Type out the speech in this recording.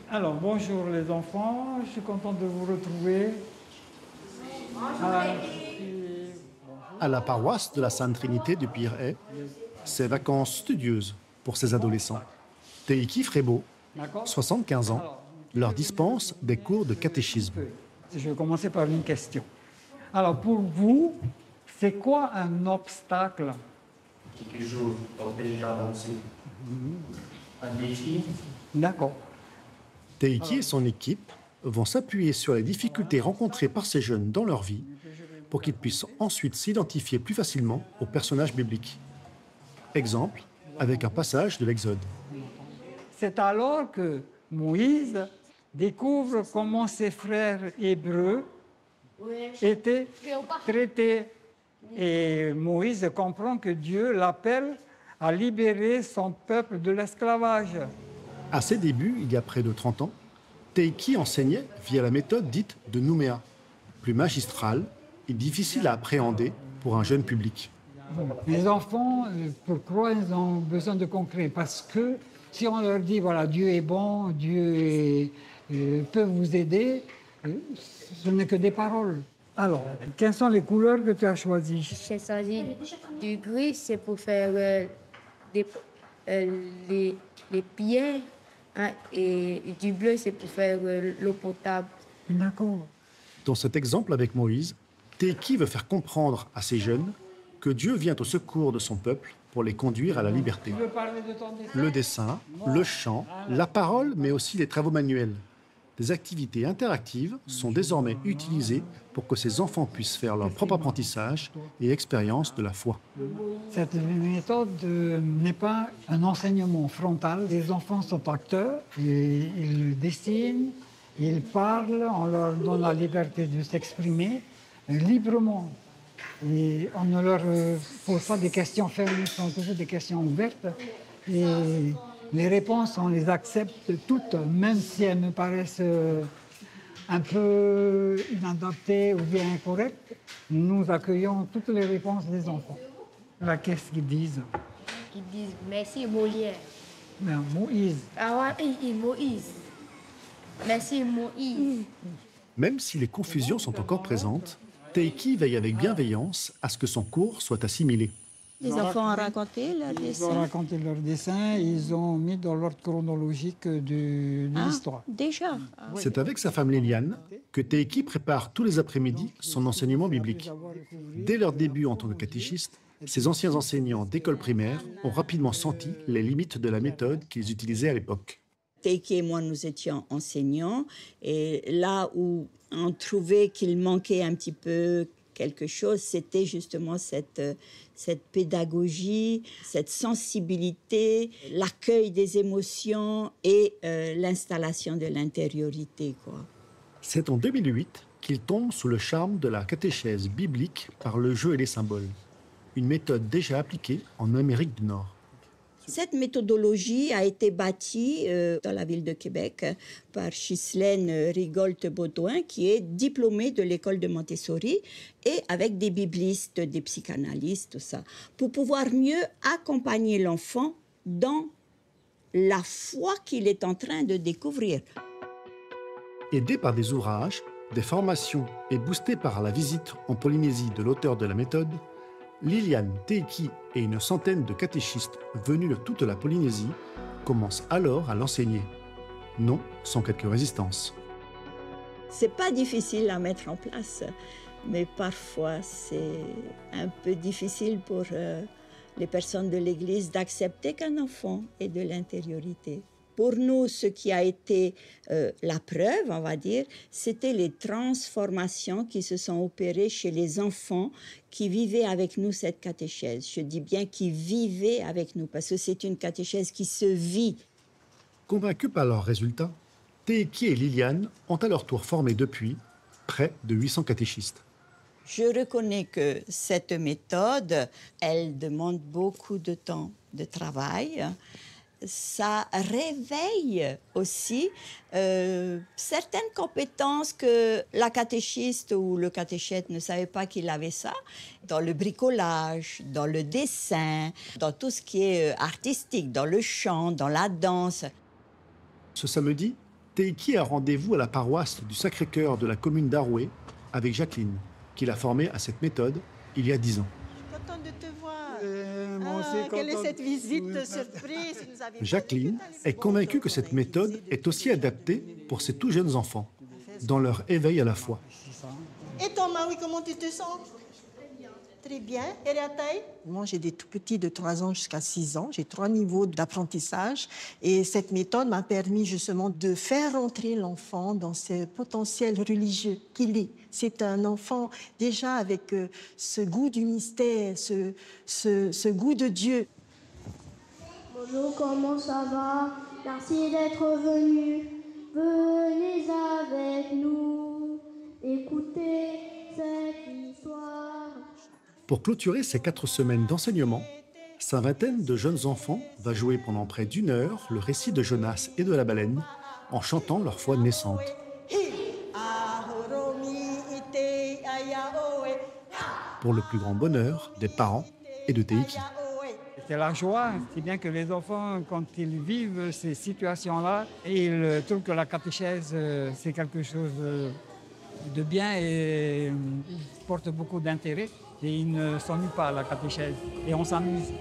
Alors, bonjour les enfants, je suis content de vous retrouver. À la paroisse de la Sainte Trinité du Pirée, c'est vacances studieuses pour ces adolescents. Teiki Frébeau, D'accord? 75 ans, Alors, leur dispense des cours de catéchisme. je vais commencer par une question. Alors, pour vous, c'est quoi un obstacle? Quelque chose d'empêche d'avancer. Un défi. D'accord. Teiki et son équipe vont s'appuyer sur les difficultés rencontrées par ces jeunes dans leur vie pour qu'ils puissent ensuite s'identifier plus facilement aux personnages bibliques. Exemple, avec un passage de l'Exode. C'est alors que Moïse découvre comment ses frères hébreux étaient traités. Et Moïse comprend que Dieu l'appelle à libérer son peuple de l'esclavage. À ses débuts, il y a près de 30 ans, Teiki enseignait via la méthode dite de Nouméa, plus magistrale et difficile à appréhender pour un jeune public. Les enfants, pour croire, ils ont besoin de concret. Parce que si on leur dit, voilà, Dieu est bon, peut vous aider, ce n'est que des paroles. Alors, quelles sont les couleurs que tu as choisies? J'ai choisi du gris, c'est pour faire les pieds, hein, et du bleu, c'est pour faire l'eau potable. D'accord. Dans cet exemple avec Moïse, Teiki veut faire comprendre à ces jeunes que Dieu vient au secours de son peuple pour les conduire à la liberté. Tu veux parler de ton dessin? Le dessin, le chant, la parole, mais aussi les travaux manuels. Des activités interactives sont désormais utilisées pour que ces enfants puissent faire leur propre apprentissage et expérience de la foi. Cette méthode n'est pas un enseignement frontal. Les enfants sont acteurs, et ils dessinent, ils parlent, on leur donne la liberté de s'exprimer librement. Et on ne leur pose pas des questions fermées, ce sont toujours des questions ouvertes. Et les réponses, on les accepte toutes, même si elles me paraissent un peu inadaptées ou bien incorrectes. Nous accueillons toutes les réponses des enfants. Là, qu'est-ce qu'ils disent? Ils disent merci Molière. Ben, Moïse. Ah ouais, Moïse. Merci Moïse. Même si les confusions sont encore présentes, Teiki veille avec bienveillance à ce que son cours soit assimilé. Les enfants ont raconté leur Ils ont dessin. raconté leur dessin, ils ont mis dans l'ordre chronologique de l'histoire. Déjà. C'est avec sa femme Liliane que Teiki prépare tous les après-midi son enseignement biblique. Dès leur début en tant que catéchistes, ces anciens enseignants d'école primaire ont rapidement senti les limites de la méthode qu'ils utilisaient à l'époque. Teiki et moi, nous étions enseignants. Et là où on trouvait qu'il manquait un petit peu quelque chose, c'était justement cette pédagogie, cette sensibilité, l'accueil des émotions et l'installation de l'intériorité, quoi. C'est en 2008 qu'il tombe sous le charme de la catéchèse biblique par le jeu et les symboles, une méthode déjà appliquée en Amérique du Nord. Cette méthodologie a été bâtie dans la ville de Québec par Ghislaine Rigolte-Baudouin, qui est diplômée de l'école de Montessori, et avec des biblistes, des psychanalystes, tout ça, pour pouvoir mieux accompagner l'enfant dans la foi qu'il est en train de découvrir. Aidé par des ouvrages, des formations et boosté par la visite en Polynésie de l'auteur de la méthode, Liliane, Teiki et une centaine de catéchistes venus de toute la Polynésie commencent alors à l'enseigner. Non sans quelques résistances. C'est pas difficile à mettre en place, mais parfois c'est un peu difficile pour les personnes de l'Église d'accepter qu'un enfant ait de l'intériorité. Pour nous, ce qui a été la preuve, on va dire, c'était les transformations qui se sont opérées chez les enfants qui vivaient avec nous cette catéchèse. Je dis bien qui vivaient avec nous, parce que c'est une catéchèse qui se vit. Convaincus par leurs résultats, Teiki et Liliane ont à leur tour formé depuis près de 800 catéchistes. Je reconnais que cette méthode, elle demande beaucoup de temps de travail. Ça réveille aussi certaines compétences que la catéchiste ou le catéchète ne savait pas qu'il avait ça, dans le bricolage, dans le dessin, dans tout ce qui est artistique, dans le chant, dans la danse. Ce samedi, Teiki a rendez-vous à la paroisse du Sacré-Cœur de la commune d'Aroué avec Jacqueline, qui l'a formée à cette méthode il y a 10 ans. Contente de te voir. Moi aussi, Quelle est contente. cette visite surprise? Vous nous avez Jacqueline est convaincue que cette méthode est aussi adaptée pour ces tout jeunes enfants, dans leur éveil à la foi. Et toi, Maui, comment tu te sens? Très bien. Et la taille? Moi, j'ai des tout petits de 3 ans jusqu'à 6 ans. J'ai 3 niveaux d'apprentissage. Et cette méthode m'a permis justement de faire entrer l'enfant dans ce potentiel religieux qu'il est. C'est un enfant déjà avec ce goût du mystère, ce goût de Dieu. Bonjour, comment ça va? Merci d'être venu. Venez avec nous, écoutez cette histoire. Pour clôturer ces 4 semaines d'enseignement, sa vingtaine de jeunes enfants va jouer pendant près d'1 heure le récit de Jonas et de la baleine en chantant leur foi naissante. Pour le plus grand bonheur des parents et de Teiki. C'est la joie, c'est bien que les enfants, quand ils vivent ces situations-là, ils trouvent que la catéchèse, c'est quelque chose de bien et porte beaucoup d'intérêt. Et ils ne s'ennuient pas à la catéchèse. Et on s'amuse.